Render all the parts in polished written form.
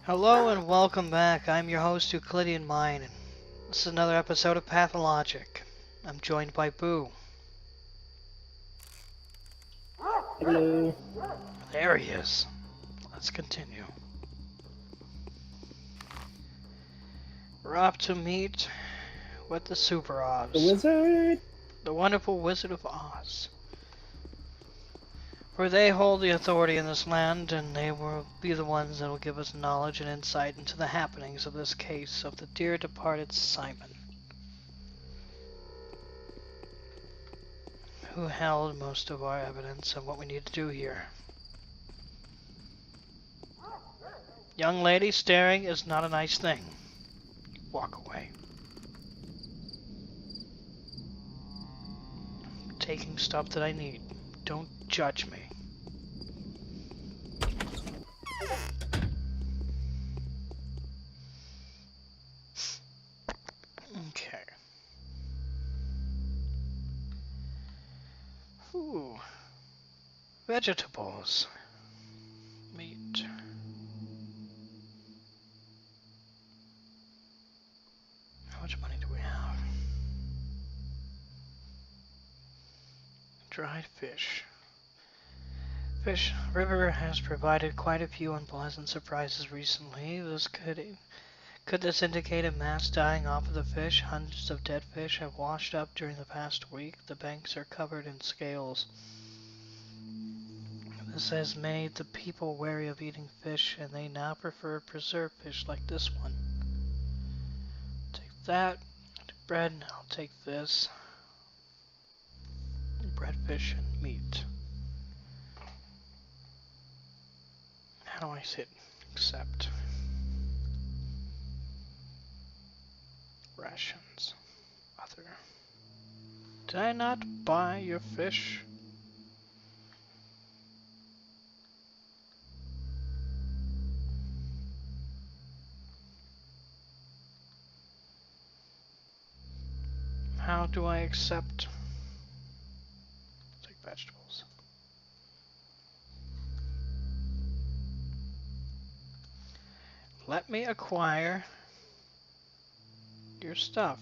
Hello and welcome back. I'm your host, Euclidean Mind. This is another episode of Pathologic. I'm joined by Boo. Hello. There he is. Let's continue. We're off to meet with the Super The Oz, wizard. the wonderful Wizard of Oz. For they hold the authority in this land, and they will be the ones that will give us knowledge and insight into the happenings of this case of the dear departed Simon, who held most of our evidence of what we need to do here. Young lady, staring is not a nice thing. Walk away. I'm taking stuff that I need. Don't judge me. Okay. Ooh. Vegetables. Meat. How much money do we have? Dried fish. Fish River has provided quite a few unpleasant surprises recently. Could this indicate a mass dying off of the fish? Hundreds of dead fish have washed up during the past week. The banks are covered in scales. This has made the people wary of eating fish, and they now prefer preserved fish like this one. Take that. Bread, I'll take this. Bread, fish, and meat. How do I hit accept? Rations. Other. Did I not buy your fish? How do I accept? Take vegetables. Let me acquire your stuff.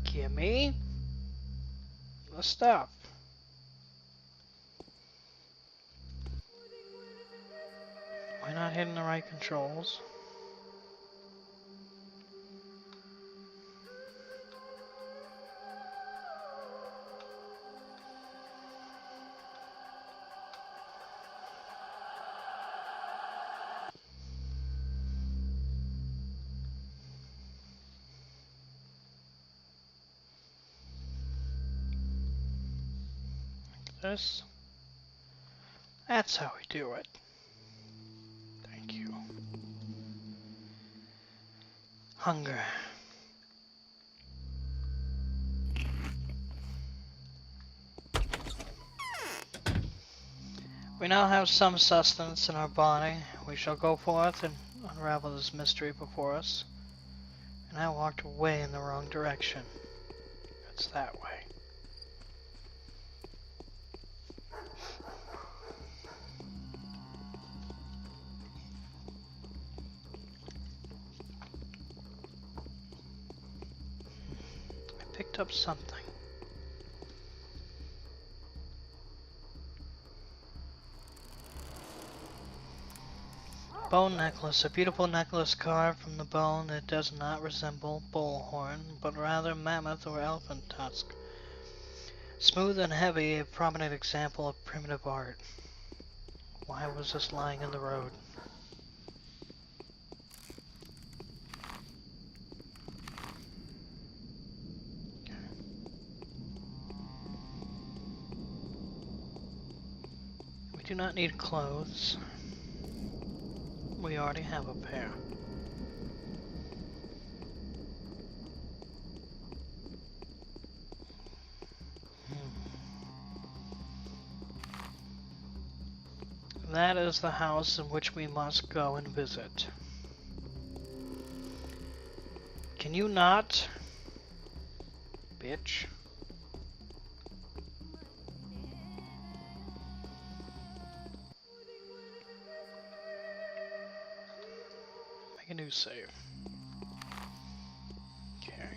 Give me the stuff. Am I not hitting the right controls? This. That's how we do it. Thank you. Hunger. We now have some sustenance in our body. We shall go forth and unravel this mystery before us. And I walked way in the wrong direction. It's that way. I picked up something. Bone necklace, a beautiful necklace carved from the bone that does not resemble bull horn, but rather mammoth or elephant tusk. Smooth and heavy, a prominent example of primitive art. Why was this lying in the road? We do not need clothes. We already have a pair. That is the house in which we must go and visit. Can you not? Bitch. you say? Okay.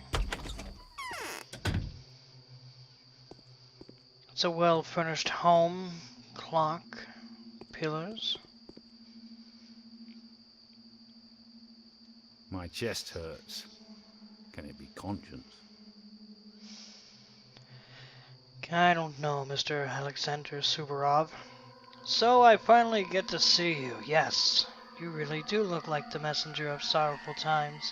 It's a well-furnished home. Clock. Pillars. My chest hurts. Can it be conscience? I don't know, Mr. Alexander Suvorov. So I finally get to see you. Yes, you really do look like the messenger of sorrowful times.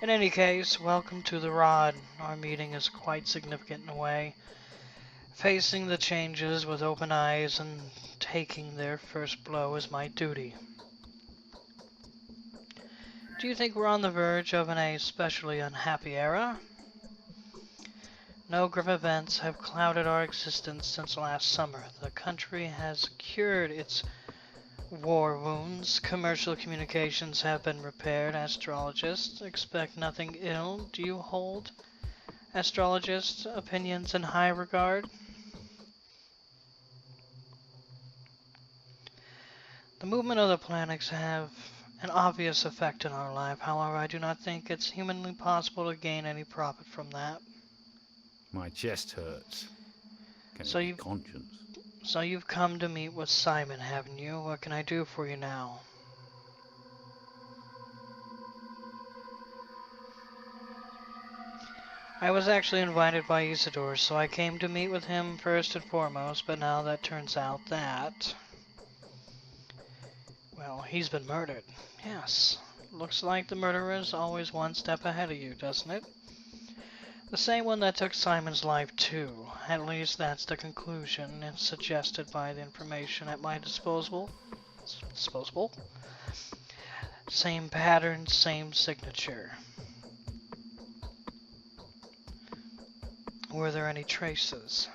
In any case, welcome to the Rod. Our meeting is quite significant in a way. Facing the changes with open eyes and taking their first blow is my duty. Do you think we're on the verge of an especially unhappy era? No grim events have clouded our existence since last summer. The country has cured its war wounds. Commercial communications have been repaired. Astrologists expect nothing ill. Do you hold astrologists' opinions in high regard? The movement of the planets have an obvious effect in our life. However, I do not think it's humanly possible to gain any profit from that. My chest hurts. Can So it be you've conscience? so you've come to meet with Simon, haven't you? What can I do for you now? I was actually invited by Isidore, so I came to meet with him first and foremost, but now that turns out that, well, he's been murdered. Yes. Looks like the murderer's always one step ahead of you, doesn't it? The same one that took Simon's life, too. At least that's the conclusion it's suggested by the information at my disposal. Disposable? Same pattern, same signature. Were there any traces?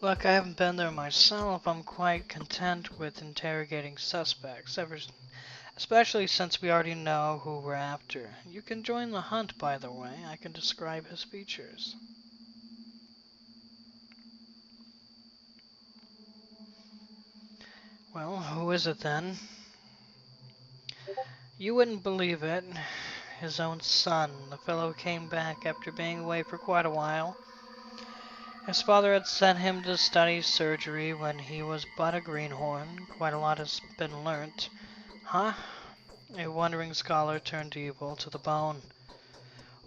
Look, I haven't been there myself. I'm quite content with interrogating suspects, especially since we already know who we're after. You can join the hunt, by the way. I can describe his features. Well, who is it then? You wouldn't believe it. His own son. The fellow came back after being away for quite a while. His father had sent him to study surgery when he was but a greenhorn. Quite a lot has been learnt. Huh? A wandering scholar turned evil to the bone.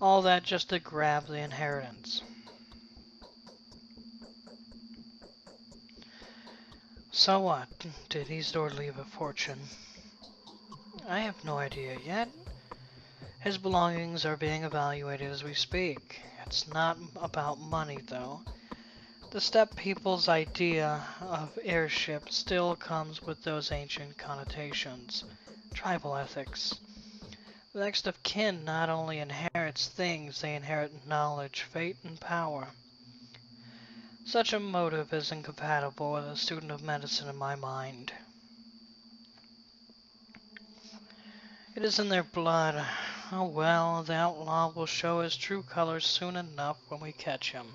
All that just to grab the inheritance. So what? Did Isidore leave a fortune? I have no idea yet. His belongings are being evaluated as we speak. It's not about money, though. The steppe people's idea of heirship still comes with those ancient connotations. Tribal ethics. The next of kin not only inherits things, they inherit knowledge, fate, and power. Such a motive is incompatible with a student of medicine in my mind. It is in their blood. Oh well, the outlaw will show his true colors soon enough when we catch him.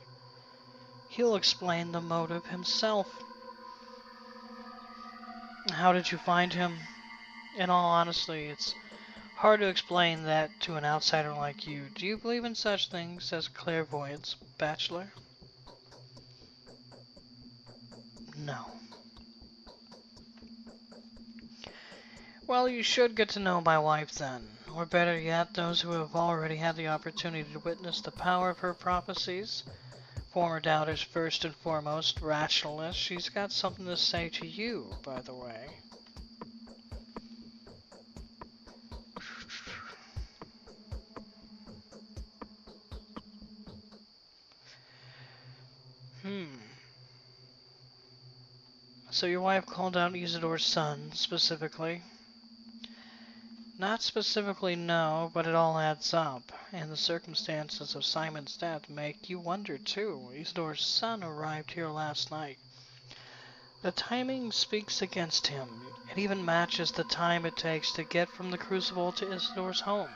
He'll explain the motive himself. How did you find him? In all honesty, it's hard to explain that to an outsider like you. Do you believe in such things as clairvoyance, bachelor? No. Well, you should get to know my wife then. Or better yet, those who have already had the opportunity to witness the power of her prophecies. Former doubters first and foremost, rationalists. She's got something to say to you, by the way. Hmm. So your wife called out Isidore's son, specifically? Not specifically, no, but it all adds up. And the circumstances of Simon's death make you wonder, too. Isidore's son arrived here last night. The timing speaks against him. It even matches the time it takes to get from the Crucible to Isidore's home.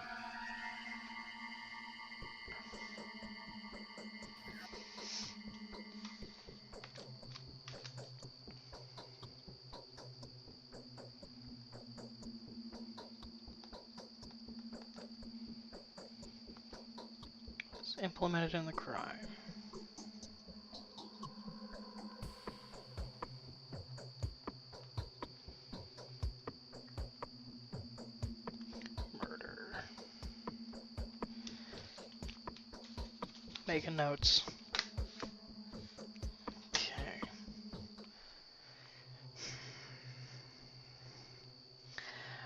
implemented in the crime. Murder. Making notes. Okay.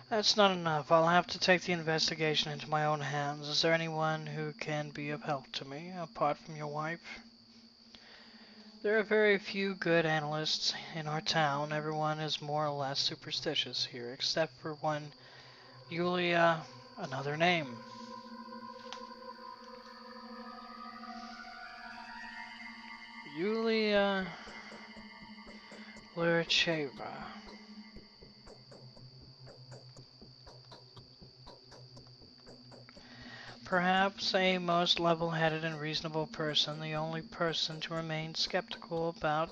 That's not enough. I'll have to take the investigation into my own hands. Is there anyone who can be of help to me, apart from your wife? There are very few good analysts in our town. Everyone is more or less superstitious here, except for one Yulia, another name. Yulia Lurcheva. Perhaps a most level-headed and reasonable person, the only person to remain skeptical about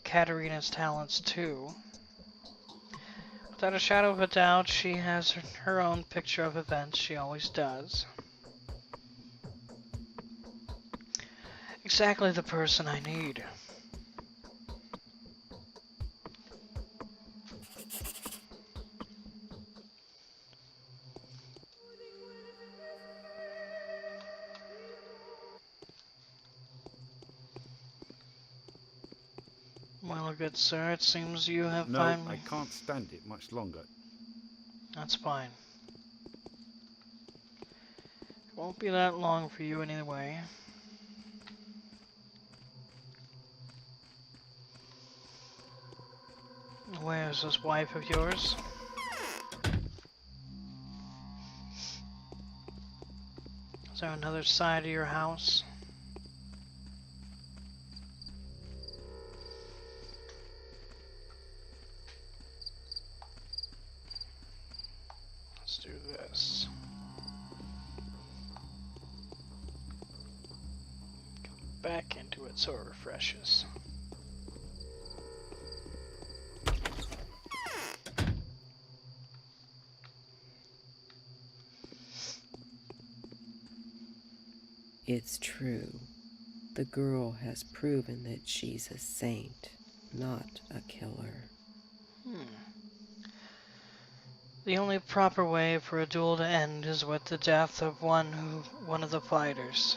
Katerina's talents too. Without a shadow of a doubt, she has her own picture of events, she always does. Exactly the person I need. Well, good sir, it seems you have No, I finally... can't stand it much longer. That's fine. It won't be that long for you anyway. Where's this wife of yours? Is there another side of your house? Let's do this. Back into it so it refreshes. It's true. The girl has proven that she's a saint, not a killer. The only proper way for a duel to end is with the death of one of the fighters.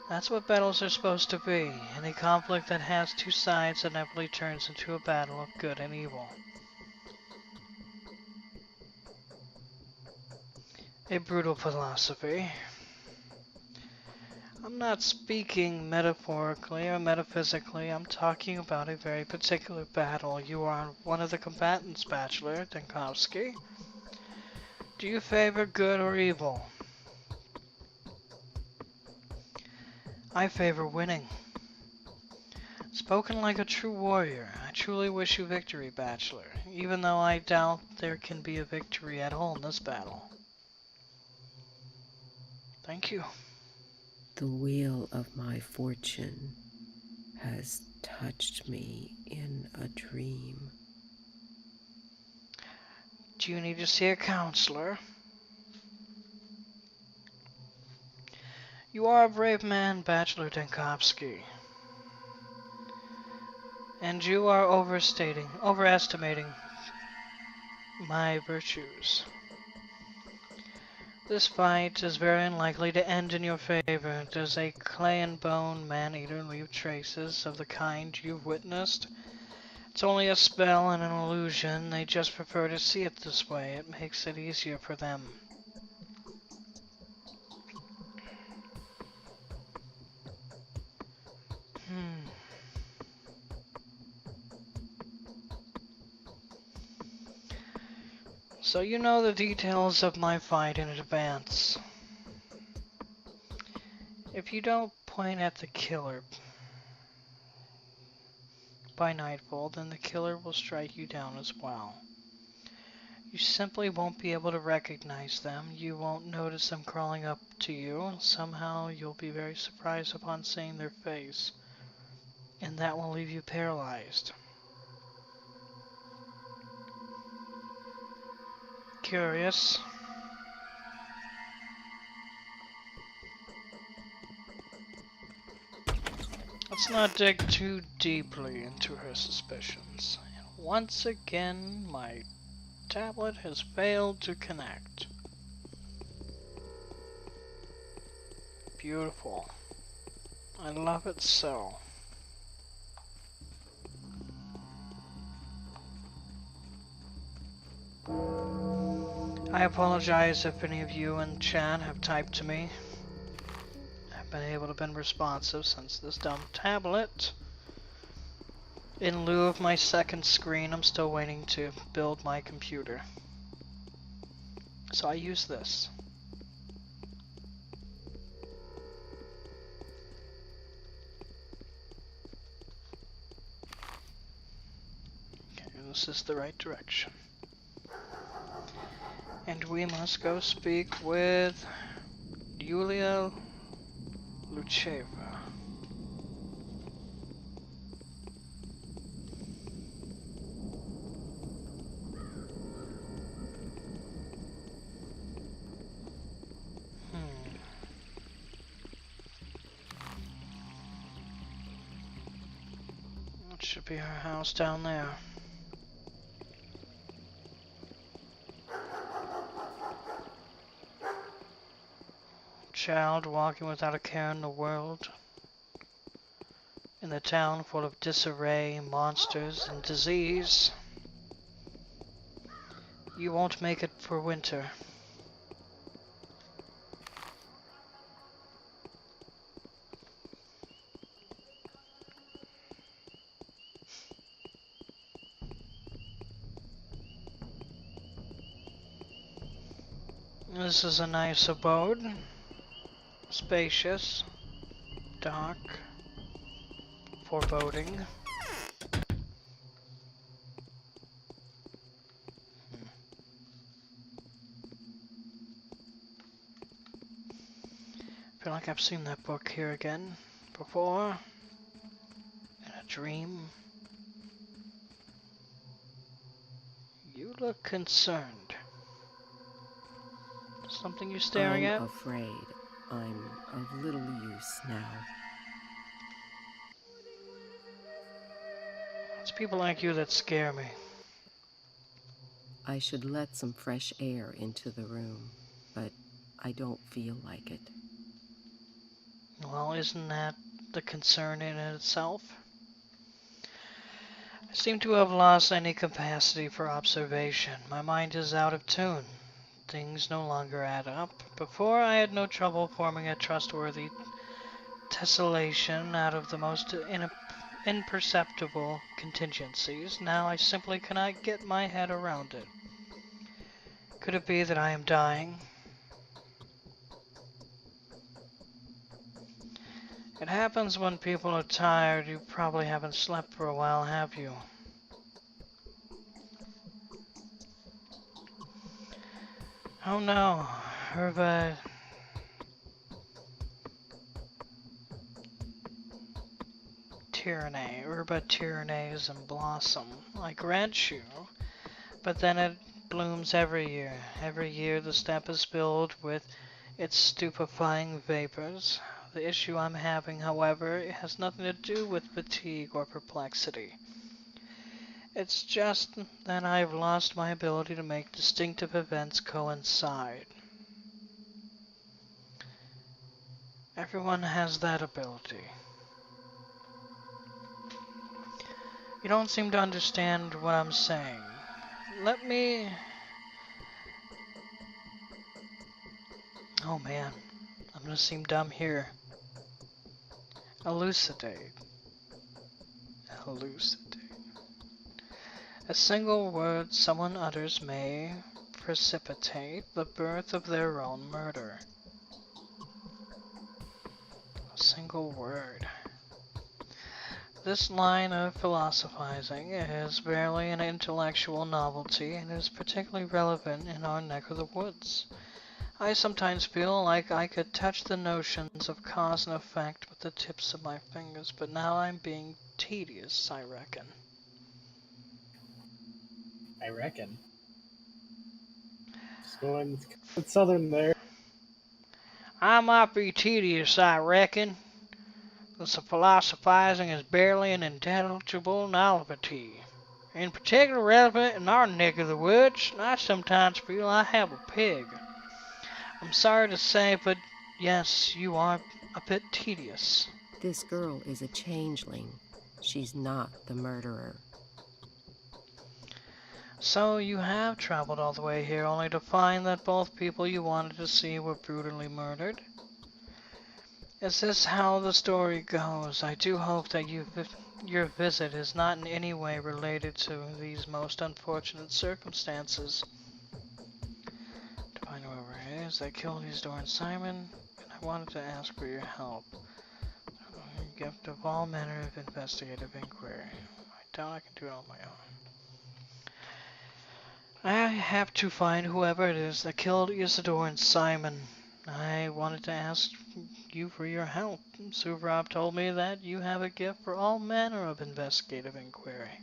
That's what battles are supposed to be. Any conflict that has two sides inevitably turns into a battle of good and evil. A brutal philosophy. I'm not speaking metaphorically or metaphysically. I'm talking about a very particular battle. You are one of the combatants, Bachelor Denkovsky. Do you favor good or evil? I favor winning. Spoken like a true warrior, I truly wish you victory, Bachelor, even though I doubt there can be a victory at all in this battle. Thank you. The wheel of my fortune has touched me in a dream. Do you need to see a counselor? You are a brave man, Bachelor Denkovsky. And you are overestimating my virtues. This fight is very unlikely to end in your favor. Does a clay and bone man-eater leave traces of the kind you've witnessed? It's only a spell and an illusion. They just prefer to see it this way. It makes it easier for them. So you know the details of my fight in advance. If you don't point at the killer by nightfall, then the killer will strike you down as well. You simply won't be able to recognize them. You won't notice them crawling up to you. Somehow you'll be very surprised upon seeing their face. And that will leave you paralyzed. Curious. Let's not dig too deeply into her suspicions. Once again, my tablet has failed to connect. Beautiful. I love it so. I apologize if any of you in chat have typed to me. I've been able to be responsive since this dumb tablet. In lieu of my second screen, I'm still waiting to build my computer. So I use this. Okay, this is the right direction. And we must go speak with Yulia Lucheva. That should be her house down there. Child walking without a care in the world. In the town full of disarray, monsters, and disease. You won't make it for winter. This is a nice abode. Spacious. Dark. Foreboding. I feel like I've seen that book here again. Before. In a dream. You look concerned. Something you staring I'm at? afraid I'm of little use now. It's people like you that scare me. I should let some fresh air into the room, but I don't feel like it. Well, isn't that the concern in itself? I seem to have lost any capacity for observation. My mind is out of tune. Things no longer add up. Before, I had no trouble forming a trustworthy tessellation out of the most imperceptible contingencies. Now I simply cannot get my head around it. Could it be that I am dying? It happens when people are tired. You probably haven't slept for a while, have you? Oh no, Herba tyranny, Herba tyranny is in blossom. I grant you, but then it blooms every year. Every year the steppe is filled with its stupefying vapors. The issue I'm having, however, has nothing to do with fatigue or perplexity. It's just that I've lost my ability to make distinctive events coincide. Everyone has that ability. You don't seem to understand what I'm saying. Let me... Oh man, I'm gonna seem dumb here. Elucidate. Elucidate. A single word someone utters may precipitate the birth of their own murder. A single word. This line of philosophizing is barely an intellectual novelty and is particularly relevant in our neck of the woods. I sometimes feel like I could touch the notions of cause and effect with the tips of my fingers, but now I'm being tedious, I reckon. I reckon. Just going southern there. I might be tedious, I reckon. This philosophizing is barely an intelligible novelty. In particular relevant in our neck of the woods, I sometimes feel I have a pig. I'm sorry to say, but yes, you are a bit tedious. This girl is a changeling. She's not the murderer. So you have traveled all the way here only to find that both people you wanted to see were brutally murdered? Is this how the story goes? I do hope that your visit is not in any way related to these most unfortunate circumstances. To find whoever it is that killed Isidore and Simon, and I wanted to ask for your help. Gift of all manner of investigative inquiry. I doubt I can do it on my own. I have to find whoever it is that killed Isidore and Simon. I wanted to ask you for your help. Suvrab told me that you have a gift for all manner of investigative inquiry.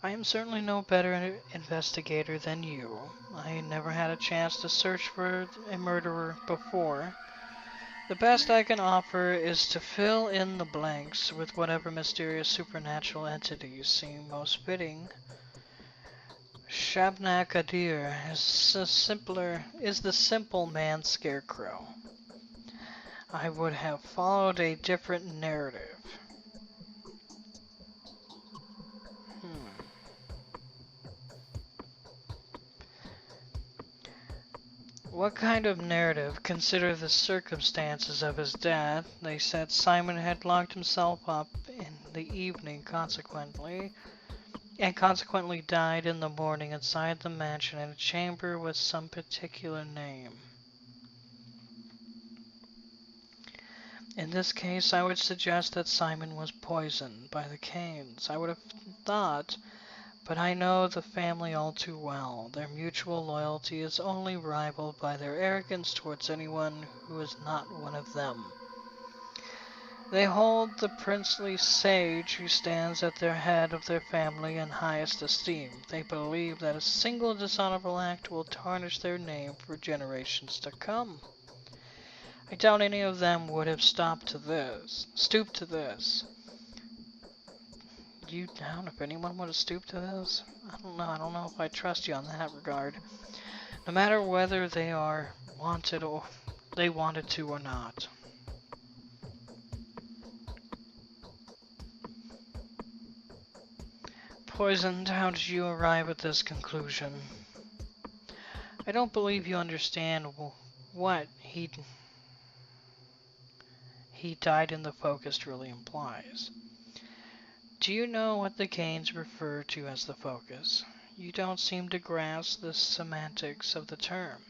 I am certainly no better investigator than you. I never had a chance to search for a murderer before. The best I can offer is to fill in the blanks with whatever mysterious supernatural entities seem most fitting. Shabnak Adir is the simple man scarecrow. I would have followed a different narrative. Hmm. What kind of narrative? Consider the circumstances of his death. They said Simon had locked himself up in the evening consequently died in the morning inside the mansion in a chamber with some particular name. In this case, I would suggest that Simon was poisoned by the Canes. I would have thought, but I know the family all too well. Their mutual loyalty is only rivaled by their arrogance towards anyone who is not one of them. They hold the princely sage who stands at their head of their family in highest esteem. They believe that a single dishonorable act will tarnish their name for generations to come. I doubt any of them would have stooped to this. You doubt if anyone would have stooped to this? I don't know. I don't know if I trust you on that regard. No matter whether they are wanted or they wanted to or not. Poisoned, how did you arrive at this conclusion? I don't believe you understand what he died in the focus really implies. Do you know what the Canes refer to as the focus? You don't seem to grasp the semantics of the term.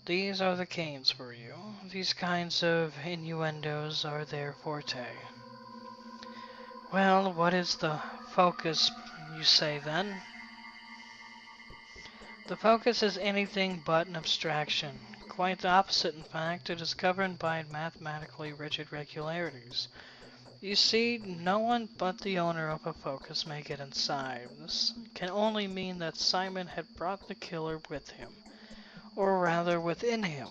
These are the Canes for you. These kinds of innuendos are their forte. Well, what is the focus, you say then? The focus is anything but an abstraction. Quite the opposite, in fact. It is governed by mathematically rigid regularities. You see, no one but the owner of a focus may get inside. This can only mean that Simon had brought the killer with him, or rather within him,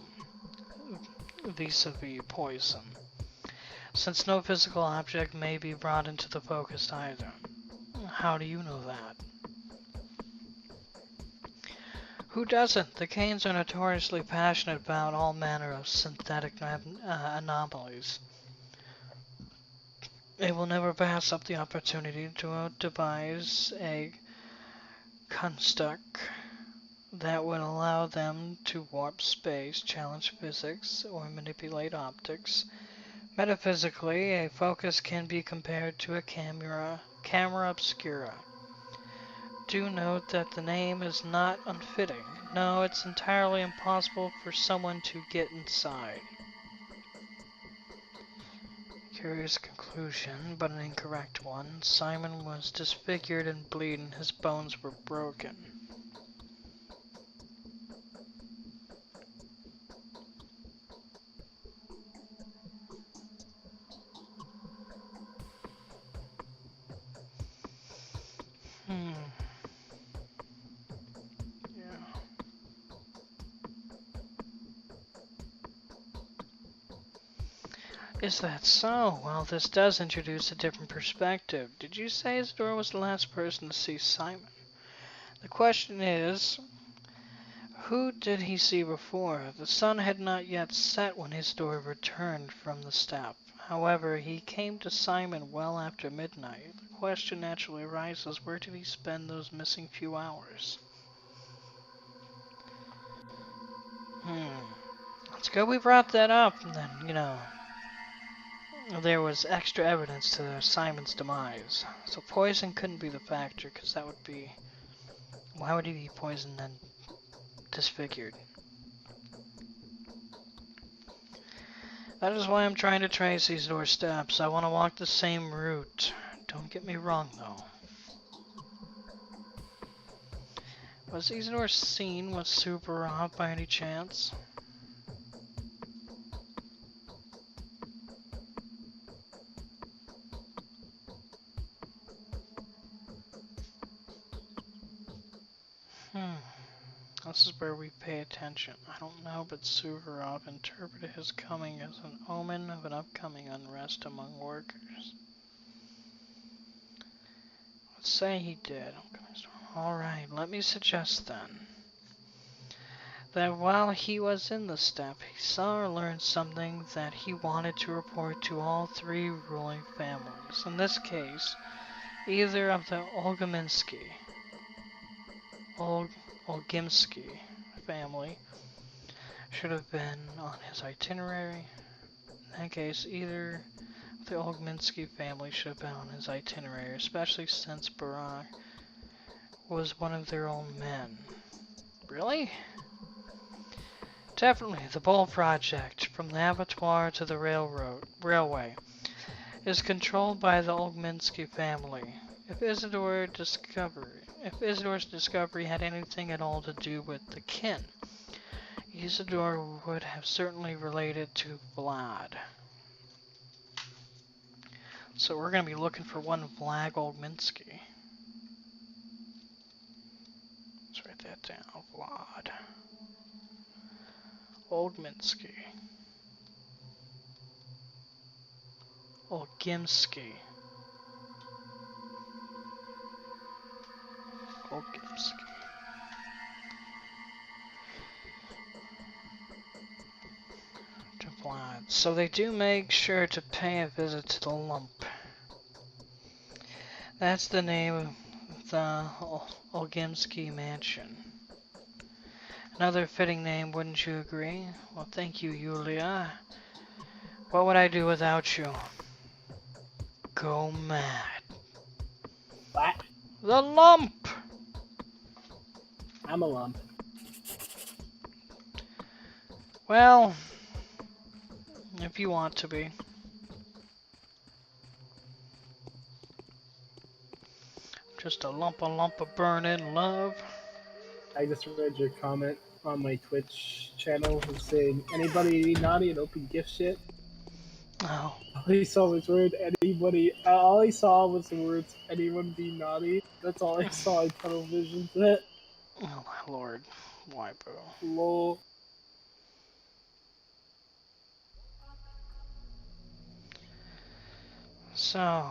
vis-a-vis poison, since no physical object may be brought into the focus either. How do you know that? Who doesn't? The Canes are notoriously passionate about all manner of synthetic anomalies. They will never pass up the opportunity to devise a construct that would allow them to warp space, challenge physics, or manipulate optics. Metaphysically, a focus can be compared to a camera obscura. Do note that the name is not unfitting. No, it's entirely impossible for someone to get inside. Curious conclusion, but an incorrect one. Simon was disfigured and bleeding. His bones were broken. Hmm. Yeah. Is that so? Well, this does introduce a different perspective. Did you say Isidore was the last person to see Simon? The question is, who did he see before? The sun had not yet set when Isidore returned from the steppe. However, he came to Simon well after midnight. The question naturally arises, where did he spend those missing few hours? It's good we brought that up, and then, there was extra evidence to Simon's demise. So poison couldn't be the factor, because that would be... Why would he be poisoned and disfigured? That is why I'm trying to trace these doorsteps. I want to walk the same route. Don't get me wrong, though. Was Isidore seen with Subaru by any chance? This is where we pay attention. I don't know, but Suvorov interpreted his coming as an omen of an upcoming unrest among workers. Let's say he did. Alright, let me suggest then that while he was in the steppe, he saw or learned something that he wanted to report to all three ruling families. In this case, either of the Olgimsky family should have been on his itinerary. In that case, either of the Olgminsky family should have been on his itinerary, especially since Barak was one of their own men. Really? Definitely, the Bull Project, from the abattoir to the railway, is controlled by the Olgminsky family. If Isidore's discovery had anything at all to do with the kin, Isidore would have certainly related to Vlad. So we're going to be looking for one Vlad Olgminsky. Let's write that down. Vlad Olgminsky. Olgimsky. Olgimsky. To Vlad. So they do make sure to pay a visit to the lump. That's the name of the Olgimsky mansion. Another fitting name, wouldn't you agree? Well, thank you, Yulia. What would I do without you? Go mad. What? The lump! I'm a lump. Well, if you want to be. Just a lump of burning love. I just read your comment on my Twitch channel saying anybody naughty and open gift shit. Oh. All I saw was word anybody. All I saw was the words anyone be naughty. That's all I saw in tunnel vision. Oh my lord. Why, bro? Lol. So,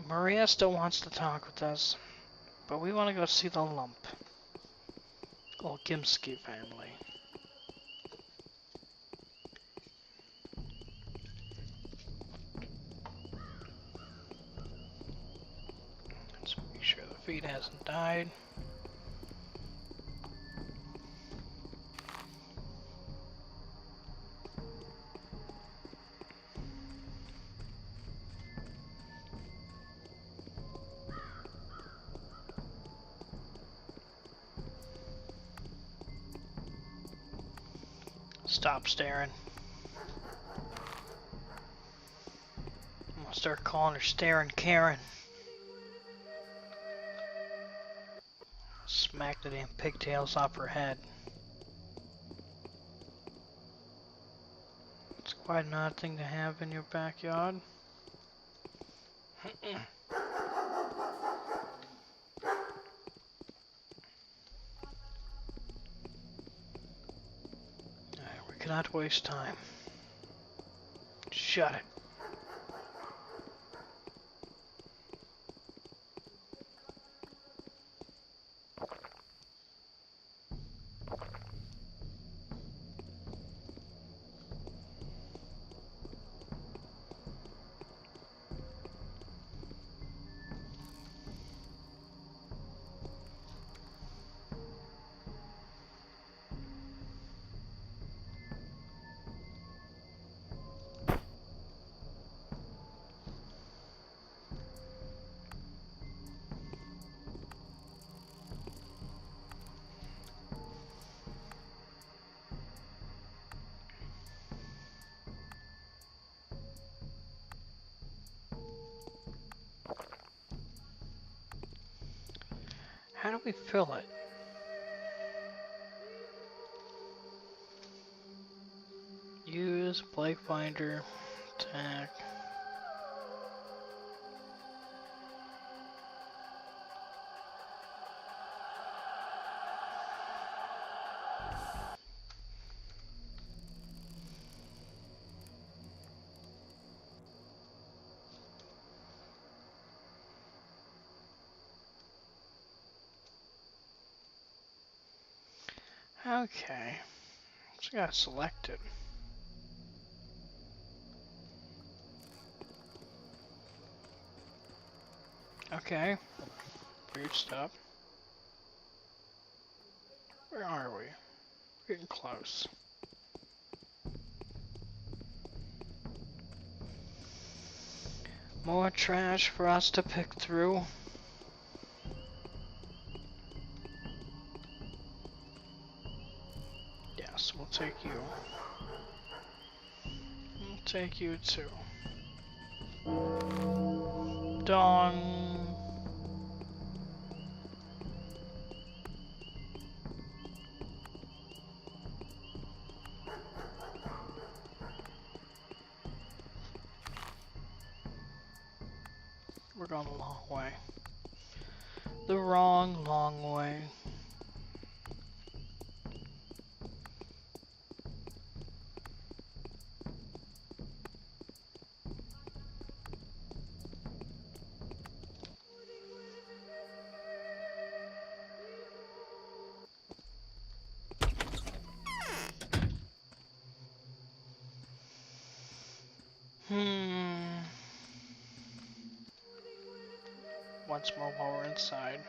Maria still wants to talk with us, but we want to go see the lump. Olgimsky family. Let's make sure the feed hasn't died. Stop staring. I'm gonna start calling her Staring Karen. Smack the damn pigtails off her head. It's quite an odd thing to have in your backyard. Alright, we cannot waste time. Shut it. How do we fill it? Use Blake Finder tag. Okay. So I gotta select it. Okay. Weird stuff. Where are we? We're getting close. More trash for us to pick through. Yes, we'll take you. We'll take you too. Dawn. We're going the long way. The wrong, long way. Once more while we're inside.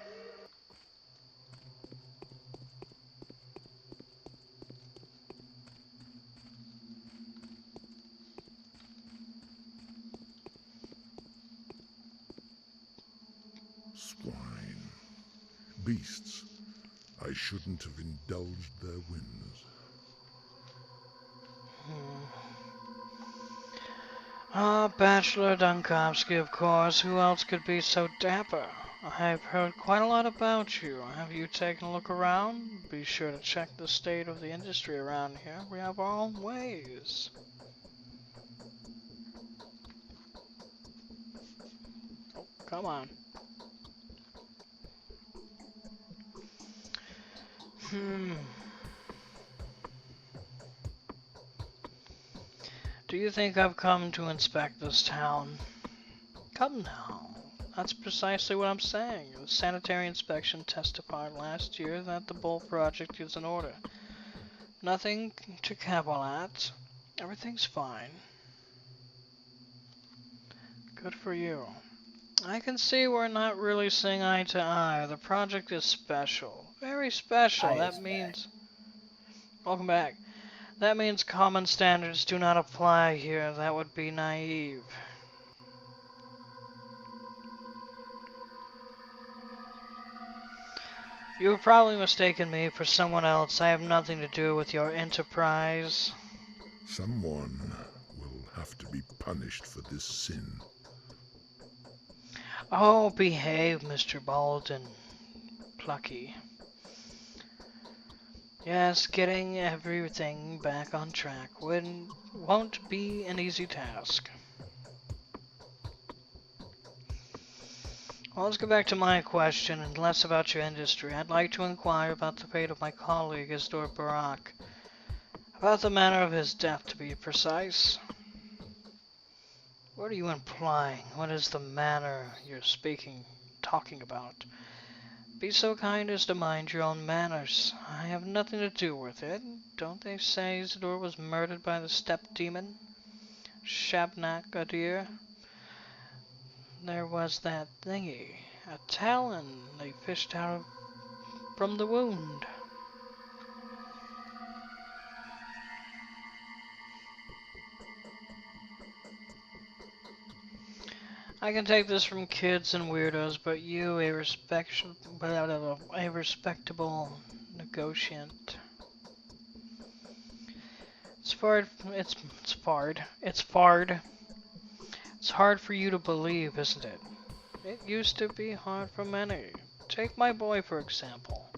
Swine. Beasts. I shouldn't have indulged their whims. Bachelor Dunkovsky, of course. Who else could be so dapper? I've heard quite a lot about you. Have you taken a look around? Be sure to check the state of the industry around here. We have our own ways. Oh, come on. Do you think I've come to inspect this town? Come now. That's precisely what I'm saying. The sanitary inspection testified last year that the Bull project is in order. Nothing to cavil at. Everything's fine. Good for you. I can see we're not really seeing eye to eye. The project is special. Very special. I That is means... Welcome back. That means common standards do not apply here. That would be naive. You have probably mistaken me for someone else. I have nothing to do with your enterprise. Someone will have to be punished for this sin. Oh, behave, Mr. Baldwin. Plucky. Yes, getting everything back on track won't be an easy task. Well, let's go back to my question and less about your industry. I'd like to inquire about the fate of my colleague, Isidore Barak. About the manner of his death, to be precise. What are you implying? What is the manner you're talking about? Be so kind as to mind your own manners. I have nothing to do with it. Don't they say Isidore was murdered by the steppe demon? Shabnak, a dear. There was that thingy, a talon they fished out from the wound. I can take this from kids and weirdos, but you, a respectable negotiant. It's fard. It's fard. It's fard. It's hard for you to believe, isn't it? It used to be hard for many. Take my boy, for example.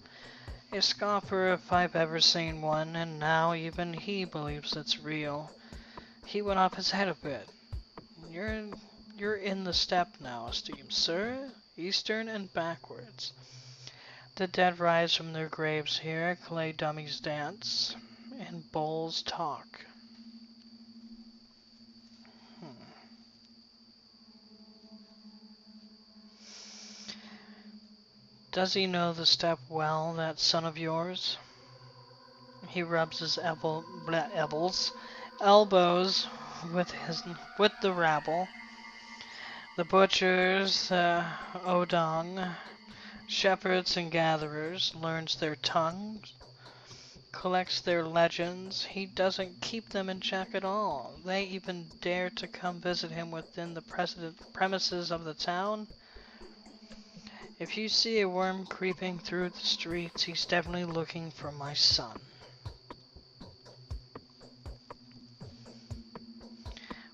A scoffer if I've ever seen one, and now even he believes it's real. He went off his head a bit. You're in the steppe now, esteemed sir, eastern and backwards. The dead rise from their graves here, clay dummies dance, and bulls talk. Does he know the steppe well, that son of yours? He rubs his elbows with the rabble, the butchers, odong, shepherds and gatherers, learns their tongues, collects their legends. He doesn't keep them in check at all. They even dare to come visit him within the premises of the town. If you see a worm creeping through the streets, he's definitely looking for my son.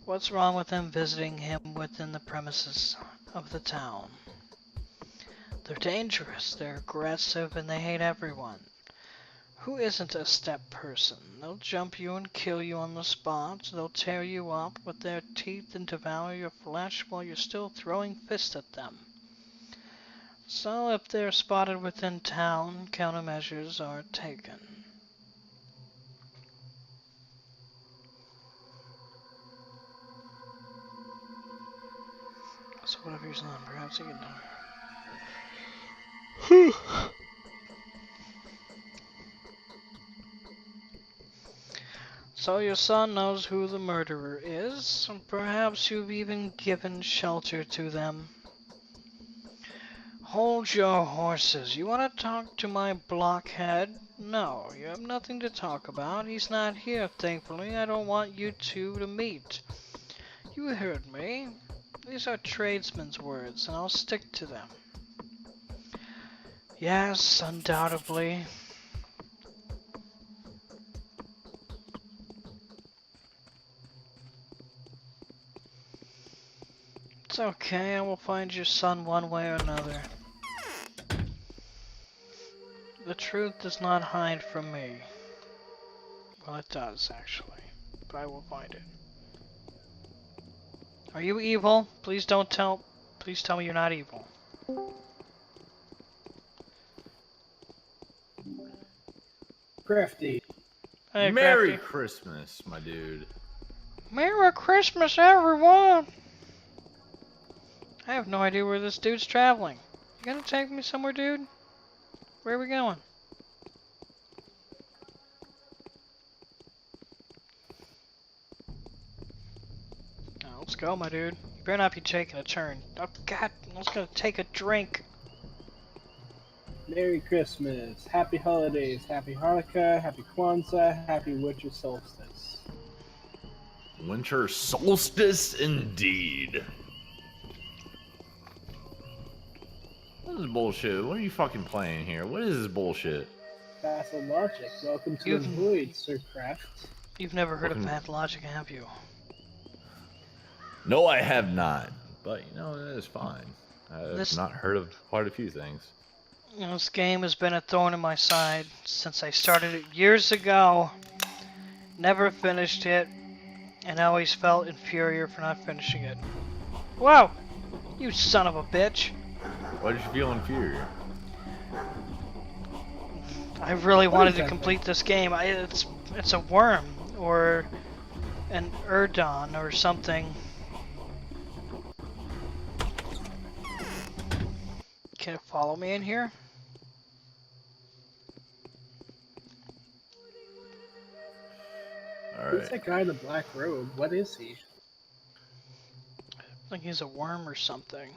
What's wrong with them visiting him within the premises of the town? They're dangerous, they're aggressive, and they hate everyone. Who isn't a steppe person? They'll jump you and kill you on the spot. They'll tear you up with their teeth and devour your flesh while you're still throwing fists at them. So if they're spotted within town, countermeasures are taken. So whatever he's on, perhaps he can know. So your son knows who the murderer is. Perhaps you've even given shelter to them. Hold your horses. You want to talk to my blockhead? No, you have nothing to talk about. He's not here, thankfully. I don't want you two to meet. You heard me. These are tradesmen's words, and I'll stick to them. Yes, undoubtedly. It's okay, I will find your son one way or another. The truth does not hide from me. Well, it does, actually. But I will find it. Are you evil? Please tell me you're not evil. Crafty. Hey, Merry Crafty. Christmas, my dude. Merry Christmas, everyone! I have no idea where this dude's traveling. You gonna take me somewhere, dude? Where are we going? Oh, let's go, my dude. You better not be taking a turn. Oh, God, I was gonna take a drink. Merry Christmas, Happy Holidays, Happy Hanukkah, Happy Kwanzaa, Happy Winter Solstice. Winter solstice, indeed. What is bullshit? What are you fucking playing here? What is this bullshit? Pathologic, welcome to the You've- void, Sir Craft. You've never heard of Pathologic, have you? No, I have not. But, you know, that is fine. I've This- not heard of quite a few things. You know, this game has been a thorn in my side since I started it years ago. Never finished it, and I always felt inferior for not finishing it. Whoa! You son of a bitch! Why did you feel inferior? I really wanted to that complete this game. It's a worm or an Erdon or something. Can you follow me in here? Who's Alright. that guy in the black robe? What is he? I think he's a worm or something.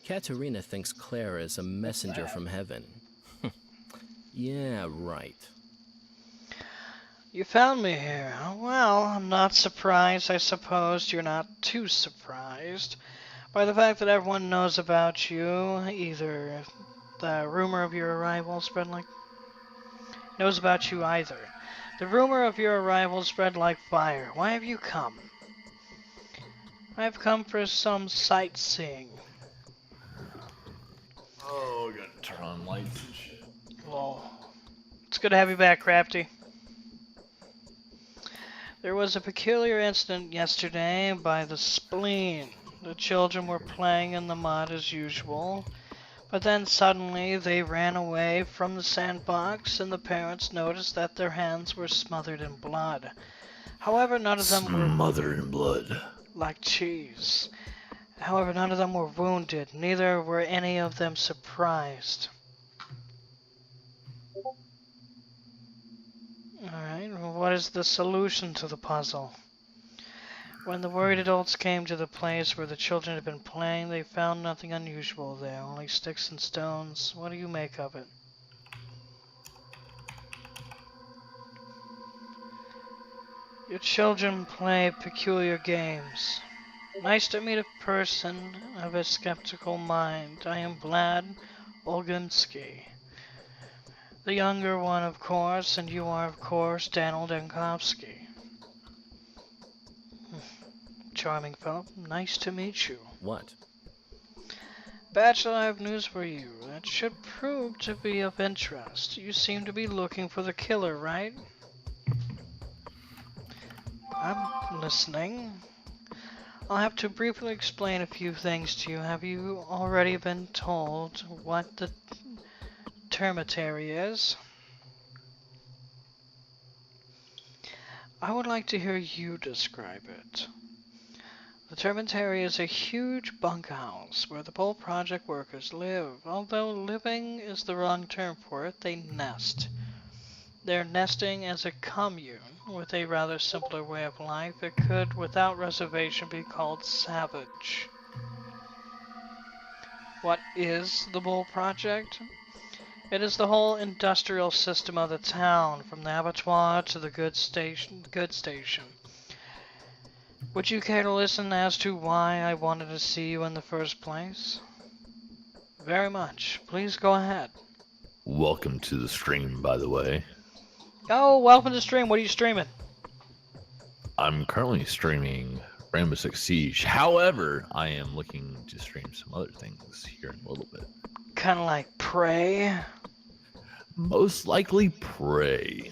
Katerina thinks Clara is a messenger that? from heaven. Yeah, right. You found me here. Well, I'm not surprised. I suppose you're not too surprised by the fact that everyone knows about you. Either the rumor of your arrival spread like knows about you either. The rumor of your arrival spread like fire. Why have you come? I've come for some sightseeing. Oh, I gotta turn on lights and shit. Well, it's good to have you back, Crafty. There was a peculiar incident yesterday by the spleen. The children were playing in the mud as usual, but then suddenly they ran away from the sandbox and the parents noticed that their hands were smothered in blood. However, none of them were Smothered in blood. like cheese. However, none of them were wounded, neither were any of them surprised. Alright, well, what is the solution to the puzzle? When the worried adults came to the place where the children had been playing, they found nothing unusual there, only sticks and stones. What do you make of it? Your children play peculiar games. Nice to meet a person of a skeptical mind. I am Vlad Olginsky. The younger one, of course, and you are, of course, Daniel Dankovsky. Charming fellow. Nice to meet you. What? Bachelor, I have news for you. That should prove to be of interest. You seem to be looking for the killer, right? I'm listening. I'll have to briefly explain a few things to you. Have you already been told what the termitary is? I would like to hear you describe it. The termitary is a huge bunkhouse where the Pole Project workers live. Although living is the wrong term for it, they nest. They're nesting as a commune with a rather simpler way of life. It could, without reservation, be called savage. What is the Bull Project? It is the whole industrial system of the town, from the abattoir to the goods station. Would you care to listen as to why I wanted to see you in the first place? Very much. Please go ahead. Welcome to the stream, by the way. Oh, welcome to the stream. What are you streaming? I'm currently streaming Rainbow Six Siege. However, I am looking to stream some other things here in a little bit. Kind of like Prey. Most likely Prey.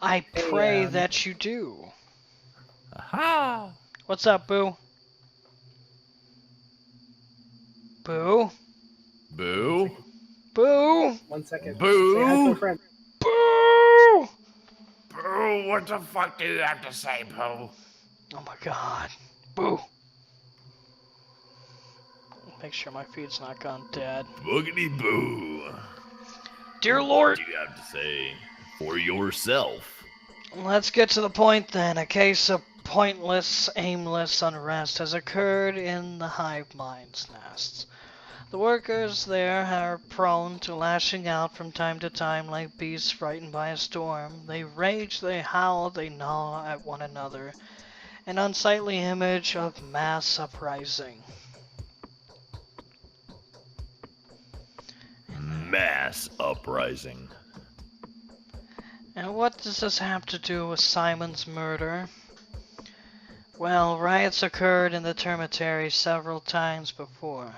I pray that you do. Aha! What's up, Boo? Boo? Boo! Boo? 1 second. Boo! Say hi to a friend. Boo! Boo! What the fuck do you have to say, Boo? Oh my god. Boo. Make sure my feed's not gone dead. Boogity boo. Dear Lord! What do you have to say for yourself? Let's get to the point then. A case of pointless, aimless unrest has occurred in the hive mind's nests. The workers there are prone to lashing out from time to time like beasts frightened by a storm. They rage, they howl, they gnaw at one another. An unsightly image of mass uprising. Mass uprising. And what does this have to do with Simon's murder? Well, riots occurred in the termitary several times before.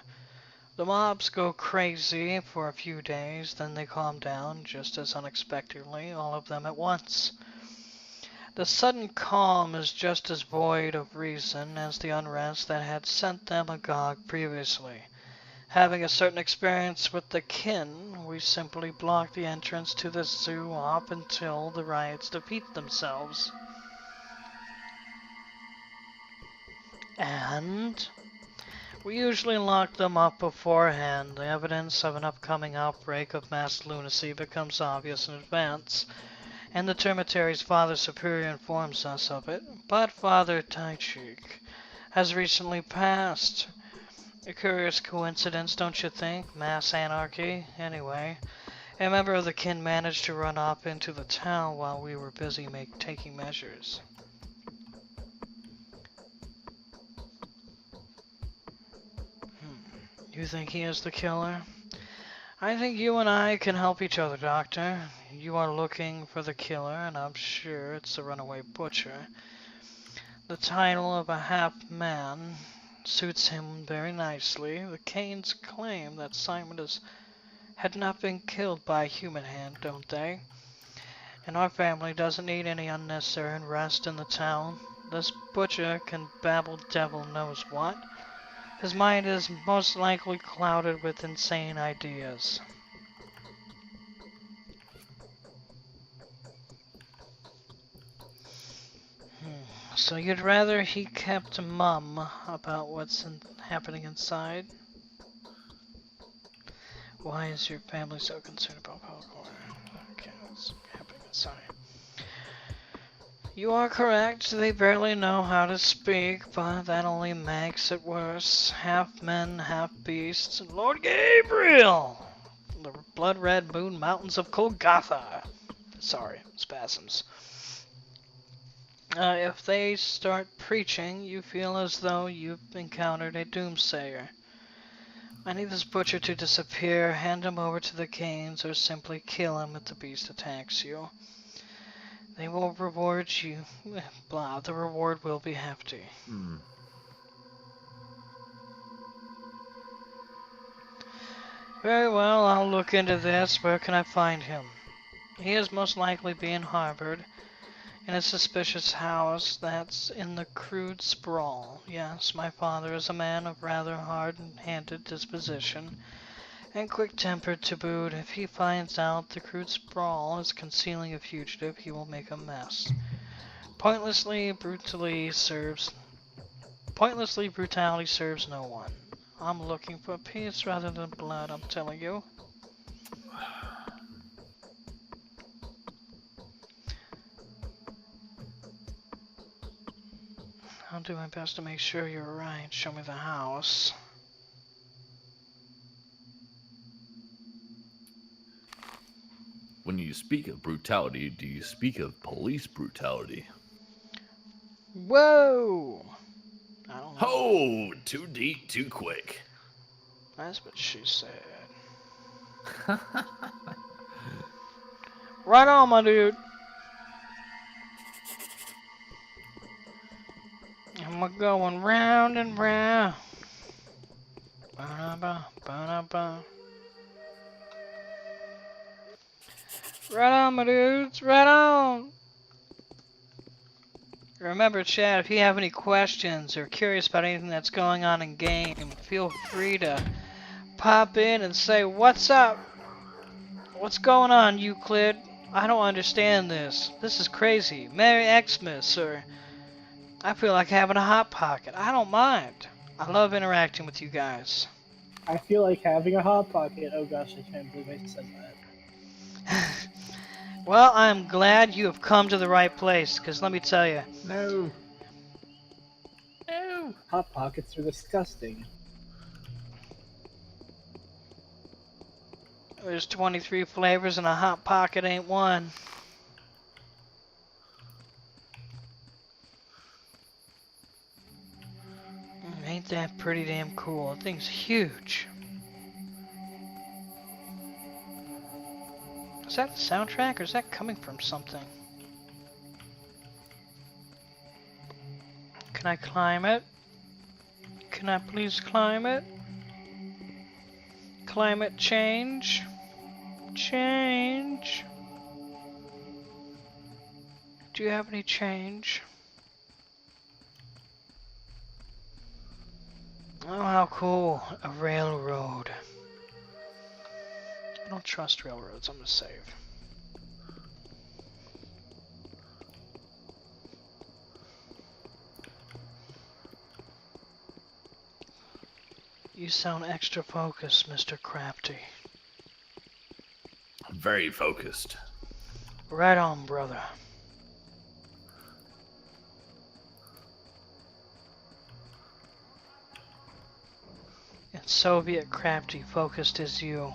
The mobs go crazy for a few days, then they calm down, just as unexpectedly, all of them at once. The sudden calm is just as void of reason as the unrest that had sent them agog previously. Having a certain experience with the kin, we simply block the entrance to the zoo off until the riots defeat themselves. And We usually lock them up beforehand. The evidence of an upcoming outbreak of mass lunacy becomes obvious in advance, and the Termitary's Father Superior informs us of it. But Father Taichik has recently passed. A curious coincidence, don't you think? Mass anarchy. Anyway, a member of the kin managed to run up into the town while we were busy taking measures. You think he is the killer? I think you and I can help each other, Doctor. You are looking for the killer, and I'm sure it's the runaway butcher. The title of a half-man suits him very nicely. The Kanes claim that Simon had not been killed by a human hand, don't they? And our family doesn't need any unnecessary unrest in the town. This butcher can babble devil knows what. His mind is most likely clouded with insane ideas. So you'd rather he kept mum about what's happening inside? Why is your family so concerned about public order? Okay, what's happening inside? You are correct, they barely know how to speak, but that only makes it worse. Half men, half beasts. Lord Gabriel! The blood-red moon mountains of Golgotha. Sorry, spasms. If they start preaching, you feel as though you've encountered a doomsayer. I need this butcher to disappear, hand him over to the Canes, or simply kill him if the beast attacks you. They will reward you. Blah, the reward will be hefty. Very well, I'll look into this. Where can I find him? He is most likely being harbored in a suspicious house that's in the crude sprawl. Yes, my father is a man of rather hard-handed disposition, and quick-tempered to boot. If he finds out the crude sprawl is concealing a fugitive, he will make a mess. Pointlessly brutality serves no one. I'm looking for peace rather than blood, I'm telling you. I'll do my best to make sure you're right. Show me the house. When you speak of brutality, do you speak of police brutality? Whoa! I don't know. Oh, too deep, too quick. That's what she said. Right on, my dude. And we're going round and round. Ba-da-ba, ba-da-ba. Right on, my dudes. Right on. Remember, chat, if you have any questions or curious about anything that's going on in game, feel free to pop in and say, "What's up? What's going on, Euclid? I don't understand this. This is crazy. Merry Xmas," or "I feel like having a hot pocket." I don't mind. I love interacting with you guys. I feel like having a hot pocket. Oh gosh, I can't believe I said that. Well, I'm glad you have come to the right place, because let me tell you. No. No. Hot pockets are disgusting. There's 23 flavors and a hot pocket ain't one. Ain't that pretty damn cool? The thing's huge. Is that the soundtrack or is that coming from something? Can I climb it? Can I please climb it? Climate change? Change? Do you have any change? Oh, how cool. A railroad. I don't trust railroads. I'm gonna save. You sound extra focused, Mr. Crafty. Very focused. Right on, brother. And Soviet Crafty focused as you.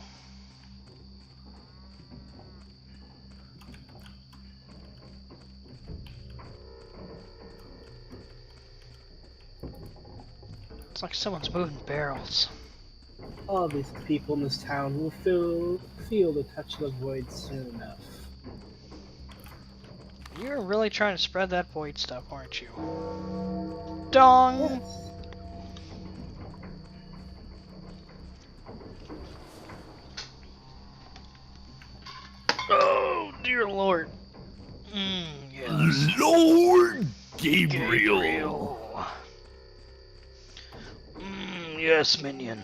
It's like someone's moving barrels. All these people in this town will feel the touch of the void soon enough. You're really trying to spread that void stuff, aren't you? Dong! Yes. Oh, dear lord. Yes. Lord Gabriel. Yes, minion.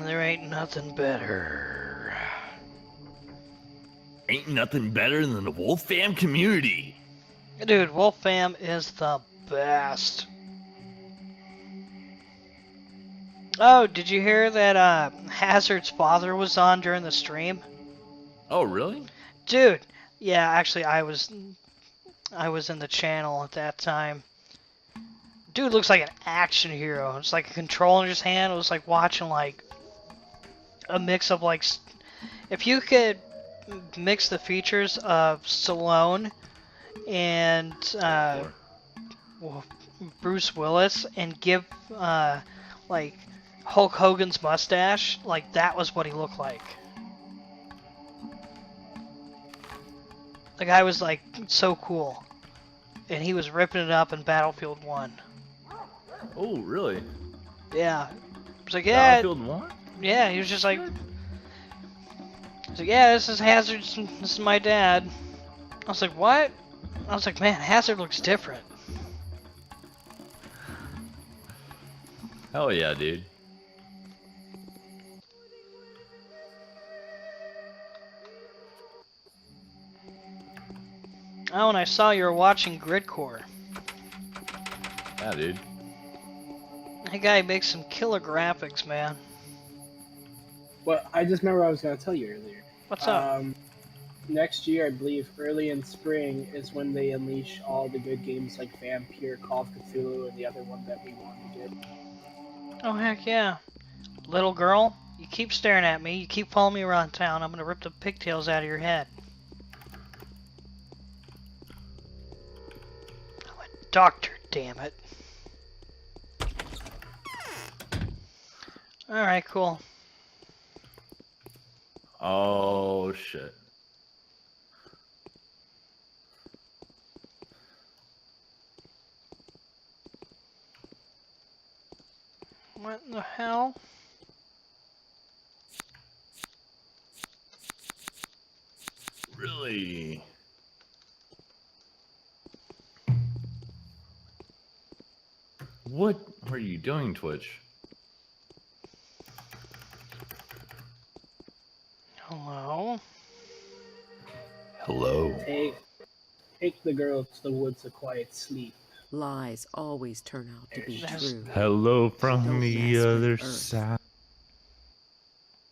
There ain't nothing better. Ain't nothing better than the Wolf Fam community. Dude, Wolf Fam is the best. Oh, did you hear that Hazard's father was on during the stream? Oh, really? Dude, yeah, actually I was in the channel at that time. Dude looks like an action hero. It's like a controller in his hand. It was like watching like a mix of like, if you could mix the features of Stallone and Bruce Willis and give like Hulk Hogan's mustache, like that was what he looked like. The guy was like so cool, and he was ripping it up in Battlefield 1. Oh, really? Yeah, it's like yeah, Battlefield 1? yeah. He was just like, he's like, yeah, this is Hazard. This is my dad. I was like, what? I was like, man, Hazard looks different. Hell yeah, dude. Oh, and I saw you were watching Gridcore. Yeah, dude. That guy makes some killer graphics, man. Well, I just remember I was going to tell you earlier. What's up? Next year, I believe, early in spring, is when they unleash all the good games like Vampire, Call of Cthulhu, and the other one that we want to get. Oh, heck yeah. Little girl, you keep staring at me, you keep following me around town, I'm gonna rip the pigtails out of your head. I'm a doctor, damn it. Alright, cool. Oh, shit. What in the hell? Really? What are you doing, Twitch? Hello? Hello. Take the girl to the woods a quiet sleep. Lies always turn out to be That's- true. Hello from Don't the mess with other Earth. side.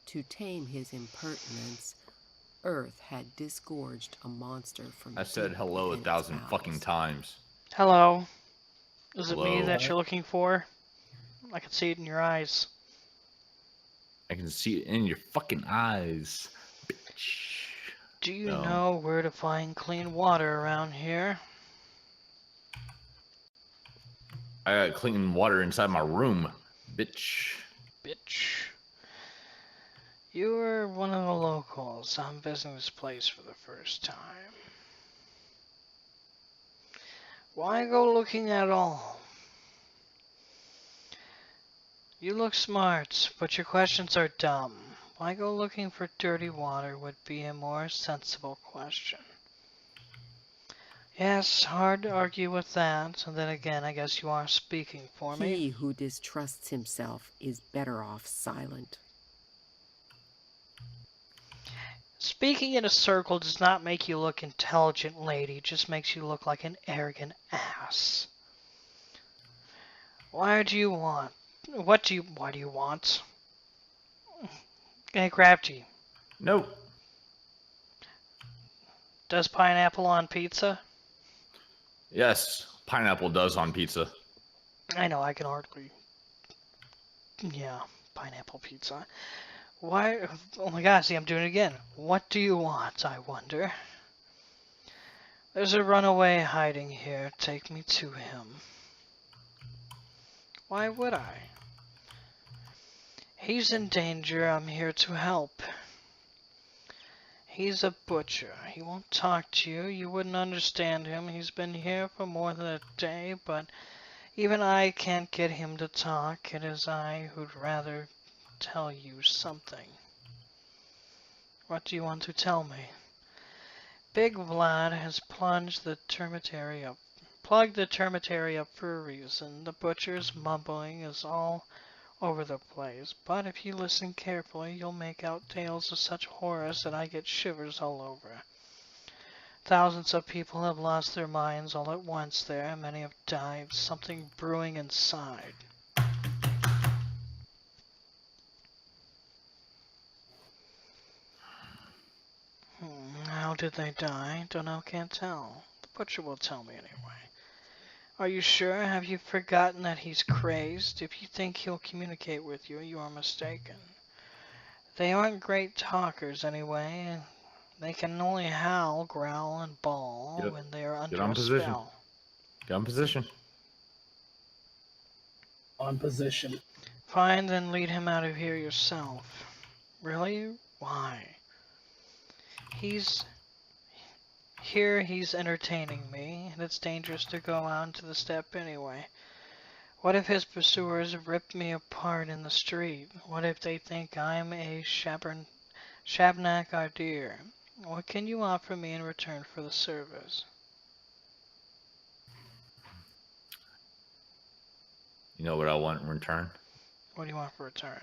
To tame his impertinence, Earth had disgorged a monster from I said deep hello within its 1,000 bowels. fucking times. Hello? Is it me Hello? that you're looking for? I can see it in your eyes. I can see it in your fucking eyes, bitch. Do you No. know where to find clean water around here? I got clean water inside my room, bitch. Bitch. You are one of the locals. I'm visiting this place for the first time. Why go looking at all? You look smart, but your questions are dumb. Why go looking for dirty water would be a more sensible question. Yes, hard to argue with that. And then again, I guess you are speaking for me. He who distrusts himself is better off silent. Speaking in a circle does not make you look intelligent, lady. It just makes you look like an arrogant ass. ass. Why do you want? Why do you want? Hey, Crafty, Nope. does pineapple on pizza? Yes, pineapple does on pizza. I know, I can hardly. Yeah, pineapple pizza. Why? Oh my god, see, I'm doing it again. What do you want, I wonder? There's a runaway hiding here. Take me to him. Why would I? He's in danger. I'm here to help. He's a butcher. He won't talk to you. You wouldn't understand him. He's been here for more than a day, but even I can't get him to talk. It is I who'd rather tell you something. What do you want to tell me? Big Vlad has plugged the termitary up for a reason. The butcher's mumbling is all over the place, but if you listen carefully, you'll make out tales of such horrors that I get shivers all over. Thousands of people have lost their minds all at once there. Many have died, something brewing inside. How did they die? Don't know, can't tell. The butcher will tell me anyway. Are you sure? Have you forgotten that he's crazed? If you think he'll communicate with you, you are mistaken. They aren't great talkers anyway. They can only howl, growl, and bawl Yep. when they are Get under on a position. spell. Get on position. On position. Fine, then lead him out of here yourself. Really? Why? He's entertaining me, and it's dangerous to go out into the steppe anyway. What if his pursuers rip me apart in the street? What if they think I'm a Shabnak Ardir? What can you offer me in return for the service? You know what I want in return? What do you want for return?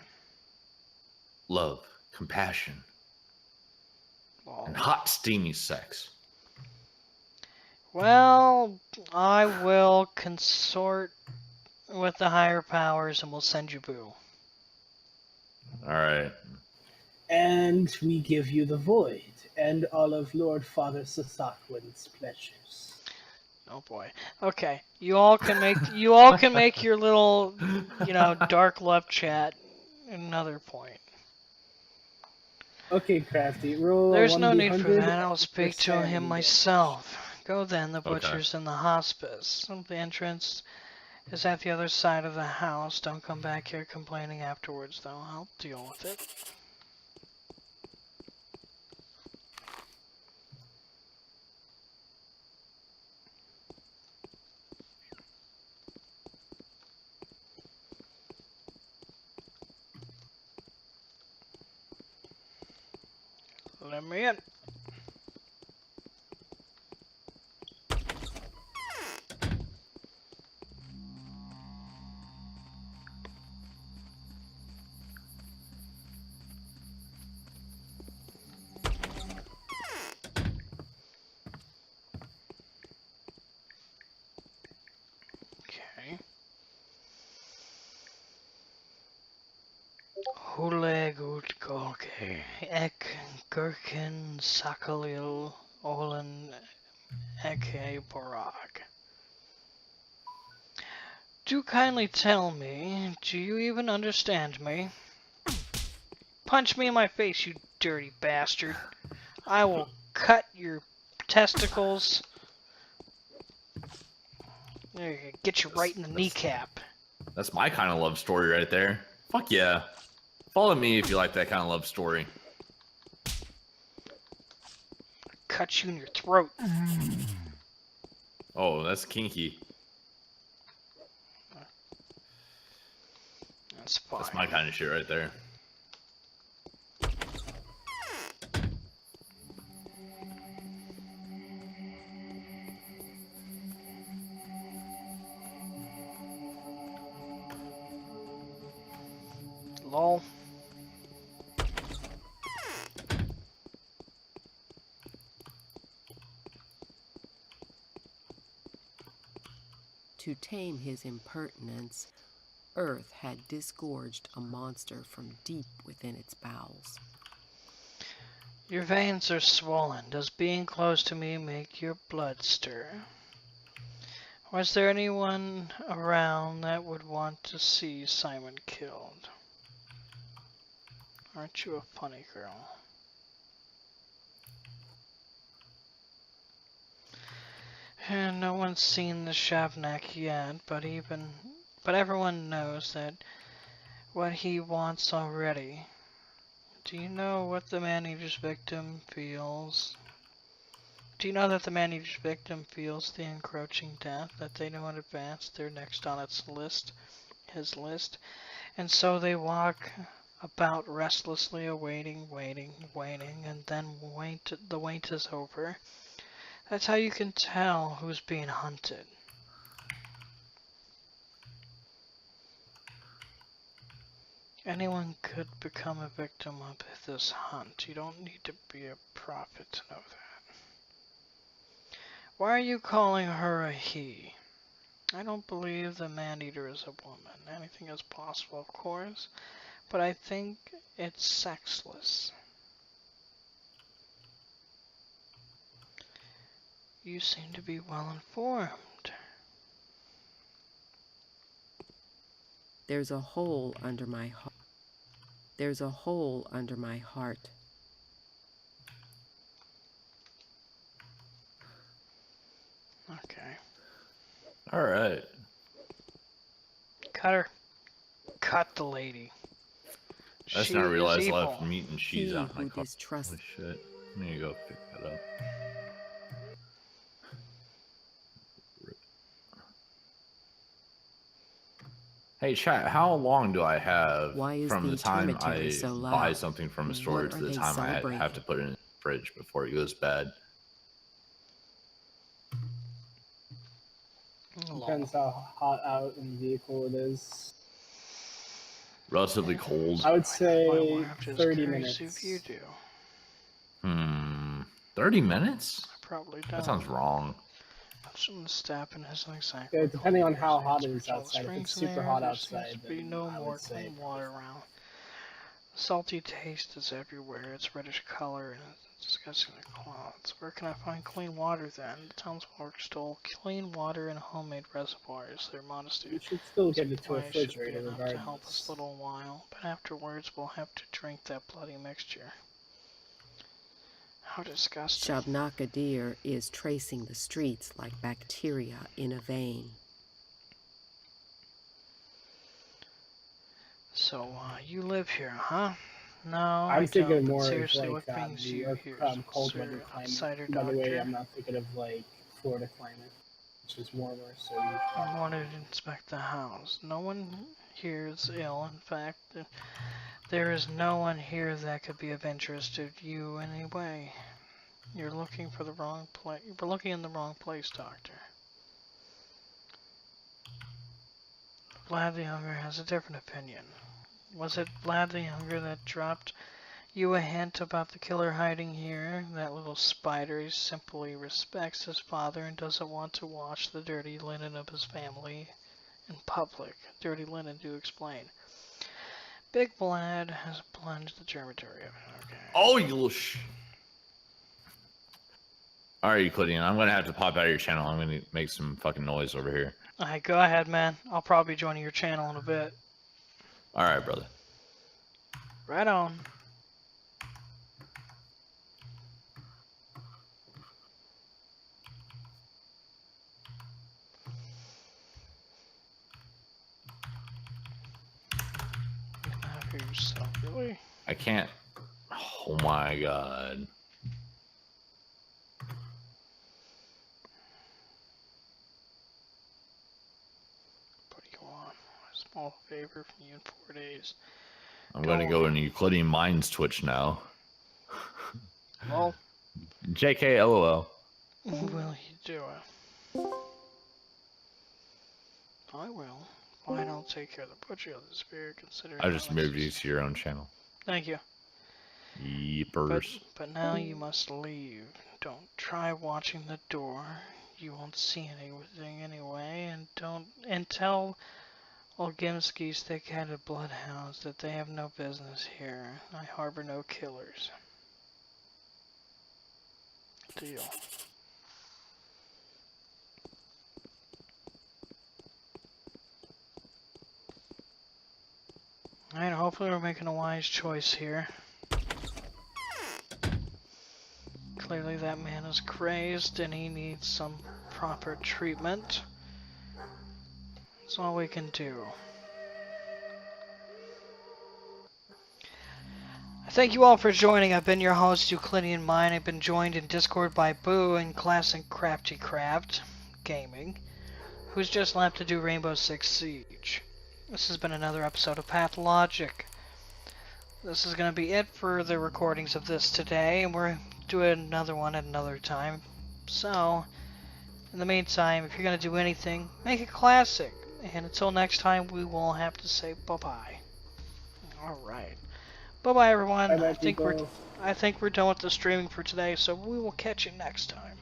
Love, compassion, Well, and hot, steamy sex. well, I will consort with the higher powers and we'll send you boo. All right. And we give you the void and all of Lord Father Sasakwan's pleasures. Oh boy. Okay, you all can make your little, dark love chat another point. Okay, Crafty, roll There's a no need for 1d100 that. I'll and speak to sanity him damage. myself. Go then. The Okay. butcher's in the hospice. The entrance is at the other side of the house. Don't come back here complaining afterwards, though. I'll deal with it. Let me in. Okay. Hule gut golge, ek gurken sakalil olen eke borag. Do kindly tell me, do you even understand me? Punch me in my face, you dirty bastard. I will cut your testicles. There you go, get you right in the kneecap. That's my kind of love story right there. Fuck yeah. Follow me if you like that kind of love story. Cut you in your throat. Oh, that's kinky. That's fine. That's my kind of shit right there. Lol. To tame his impertinence, Earth had disgorged a monster from deep within its bowels. Your veins are swollen. Does being close to me make your blood stir? Was there anyone around that would want to see Simon killed? Aren't you a funny girl? And no one's seen the Shavnak yet, but everyone knows that what he wants already. Do you know what the man-eater's victim feels? Do you know that the man-eater's victim feels the encroaching death, that they know in advance they're next on his list, and so they walk about restlessly awaiting, waiting, and then the wait is over. That's how you can tell who's being hunted. Anyone could become a victim of this hunt. You don't need to be a prophet to know that. Why are you calling her a he? I don't believe the man-eater is a woman. Anything is possible, of course, but I think it's sexless. You seem to be well informed. There's a hole under my heart. There's a hole under my heart. Okay. All right. Cut her. Cut the lady. I just She now is realized I evil. left meat and cheese He out in my who car. distrusts. Holy shit. I need to go pick that up. Hey, chat, how long do I have Why is from the the time cemetery I so loud? buy something from a store What to are the they time I celebrating? have to put it in the fridge before it goes bad? Depends how hot out in the vehicle it is. Relatively cold. I would My say wife is 30 curious if you minutes. do. 30 minutes? I probably don't. That sounds wrong. Shouldn't step in isn't exactly Yeah, depending on how cold. hot it There's is all the outside. If it's springs in super there, hot there seems outside, to be then no I more would say clean water around. Salty taste is everywhere. It's reddish color and it's disgusting clouds. Where can I find clean water then? The townsfolk stole clean water in homemade reservoirs. Their modesty you should still get it to a supply should be refrigerator enough to help us regardless. a little while, but afterwards we'll have to drink that bloody mixture. How disgusting. Shabnakadir is tracing the streets like bacteria in a vein. So, you live here, huh? No, I'm I thinking don't. But more of seriously, like what brings New you York here, cold weather sir? climate. Outsider By the way, doctor? I'm not thinking of like Florida climate, which is warmer, so you I probably wanted to inspect the house. No one here is ill. In fact, there is no one here that could be of interest to you anyway. You're looking for the wrong place. You're looking in the wrong place, Doctor. Vlad the Younger has a different opinion. Was it Vlad the Younger that dropped you a hint about the killer hiding here? That little spider, he simply respects his father and doesn't want to wash the dirty linen of his family in public. Dirty linen, do explain. Big Vlad has plunged the dormitory. Okay. Oh, you little Alright, Euclidean, I'm gonna have to pop out of your channel. I'm gonna make some fucking noise over here. Alright, go ahead, man. I'll probably be joining your channel in a bit. Alright, brother. Right on. You can have yourself, really? I can't. Oh my god. What do you want? A small favor from you in 4 days. I'm gonna go in Euclidean Minds Twitch now. Well, JK LOL. will you do it? I will. Fine, I'll take care of the butcher of the spirit, considering I just moved you to your own channel. Thank you. Yeepers. But now you must leave. Don't try watching the door. you won't see anything anyway, and tell Olgimski's thick-headed bloodhounds that they have no business here. I harbor no killers. Deal. Alright, hopefully we're making a wise choice here. Clearly that man is crazed and he needs some proper treatment. That's all we can do. Thank you all for joining. I've been your host, Euclidean Mind. I've been joined in Discord by Boo and Classic Crafty Craft Gaming, who's just left to do Rainbow Six Siege. This has been another episode of Pathologic. This is going to be it for the recordings of this today, and we're doing another one at another time. So, in the meantime, if you're going to do anything, make it classic. And until next time, we will have to say bye-bye. Alright. Bye-bye, everyone. Bye-bye, I think people. we're done with the streaming for today, so we will catch you next time.